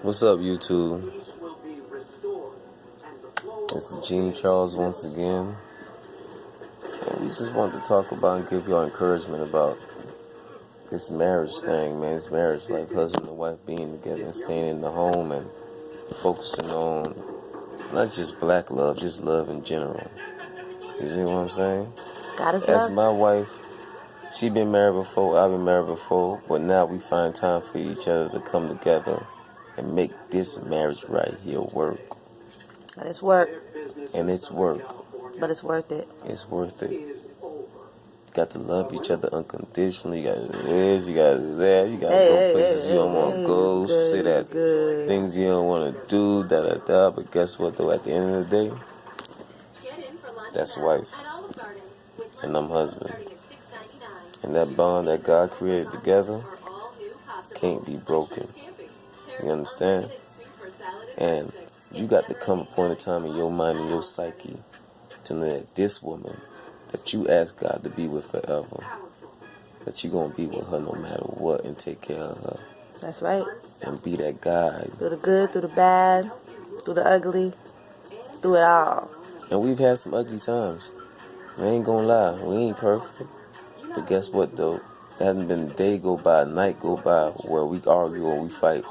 What's up, YouTube? It's the Gene Charles once again. And we just wanted to talk about and give y'all encouragement about this marriage thing, man. This marriage life, husband and wife being together and staying in the home and focusing on not just black love, just love in general. You see what I'm saying? As my wife, she been married before, I've been married before, but now we find time for each other to come together and make this marriage right here work. But it's work. And it's work. But it's worth it. It's worth it. You got to love each other unconditionally. You got to do this, you got to do that. You got to go places you don't want to go, sit at things you don't want to do, da-da-da. But guess what, though? At the end of the day, that's wife. And I'm husband. And that bond that God created together can't be broken. You understand? And you got to come a point in time in your mind and your psyche to know that this woman that you ask God to be with forever, that you're going to be with her no matter what and take care of her. That's right. And be that guide. Through the good, through the bad, through the ugly, through it all. And we've had some ugly times. I ain't going to lie. We ain't perfect. But guess what, though? There hasn't been a day go by, a night go by where we argue or we fight.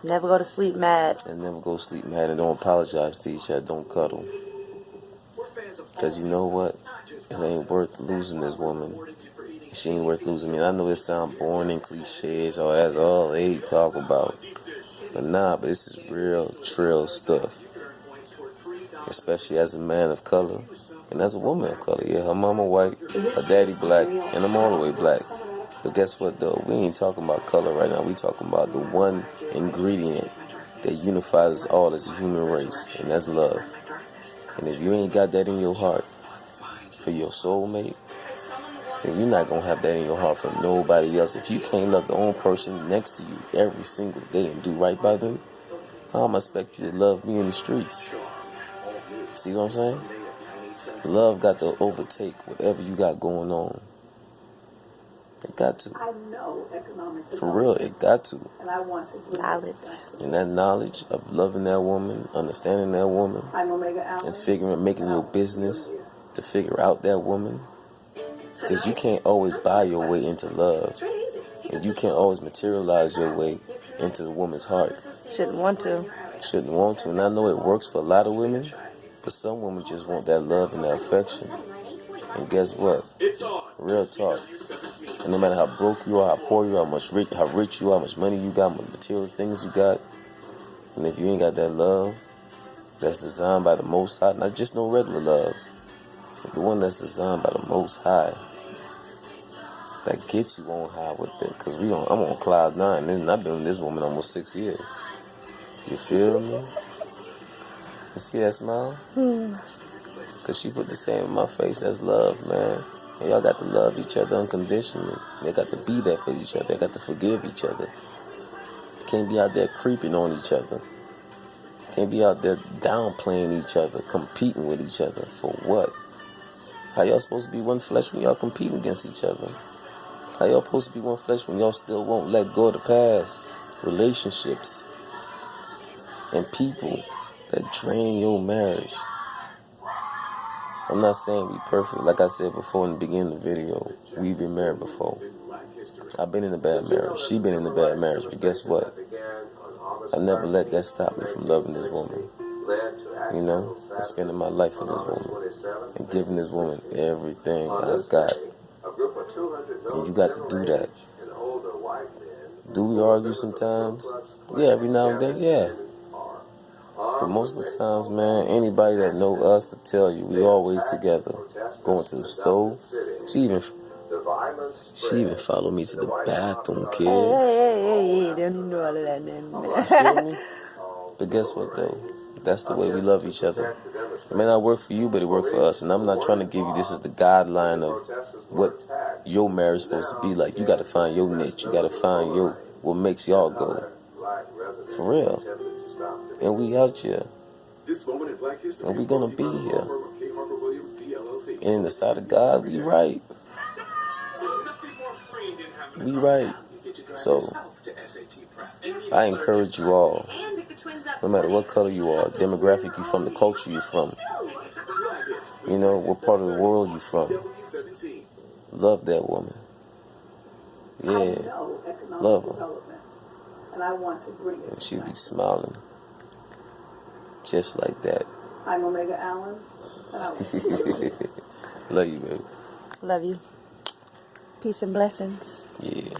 Never go to sleep mad. And never go to sleep mad and don't apologize to each other. Don't cuddle. Because you know what? It ain't worth losing this woman. She ain't worth losing me. And I know it sounds boring and cliches. Oh, that's all they talk about. But nah, but this is real, trill stuff. Especially as a man of color. And as a woman of color. Yeah, her mama white, her daddy black, and I'm all the way black. But guess what, though? We ain't talking about color right now. We talking about the one ingredient that unifies us all as a human race. And that's love. And if you ain't got that in your heart for your soulmate, then you're not going to have that in your heart for nobody else. If you can't love the own person next to you every single day and do right by them, how am I expect you to love me in the streets? See what I'm saying? Love got to overtake whatever you got going on. It got to. For real, it got to. Knowledge. And that knowledge of loving that woman, understanding that woman, and making your business to figure out that woman. Because you can't always buy your way into love. And you can't always materialize your way into the woman's heart. Shouldn't want to. Shouldn't want to. And I know it works for a lot of women. But some women just want that love and that affection. And guess what? Real talk. And no matter how broke you are, how poor you are, how rich you are, how much money you got, how much material things you got, and if you ain't got that love that's designed by the Most High, not just no regular love, but the one that's designed by the Most High, that gets you on high with it. Because I'm on cloud 9, and I've been with this woman almost 6 years. You feel me? You see that smile? Because she put the same in my face. That's love, man. And y'all got to love each other unconditionally. They got to be there for each other. They got to forgive each other. Can't be out there creeping on each other. Can't be out there downplaying each other, competing with each other. For what? How y'all supposed to be one flesh when y'all competing against each other? How y'all supposed to be one flesh when y'all still won't let go of the past? Relationships and people that drain your marriage. I'm not saying we perfect. Like I said before in the beginning of the video, we've been married before. I've been in a bad marriage. She's been in a bad marriage. But guess what? I never let that stop me from loving this woman. You know? And spending my life with this woman. And giving this woman everything I've got. And you got to do that. Do we argue sometimes? Yeah, every now and then, yeah. But most of the times, man, anybody that know us will tell you we always together. Going to the store. She even followed me to the bathroom, kid. Hey, don't even know all of that, man. But guess what, though? That's the way we love each other. It may not work for you, but it worked for us. And I'm not trying to give you this as the guideline of what your marriage is supposed to be like. You got to find your niche. You got to find what makes y'all go. For real. And we out here. And we gonna be here. And in the sight of God, we right. We right. So I encourage you all, no matter what color you are, demographic you from, the culture you from, you know, what part of the world you from, love that woman. Yeah, love her. And she'll be smiling, just like that. I'm Omega Allen. Love you, baby. Love you. Peace and blessings. Yeah.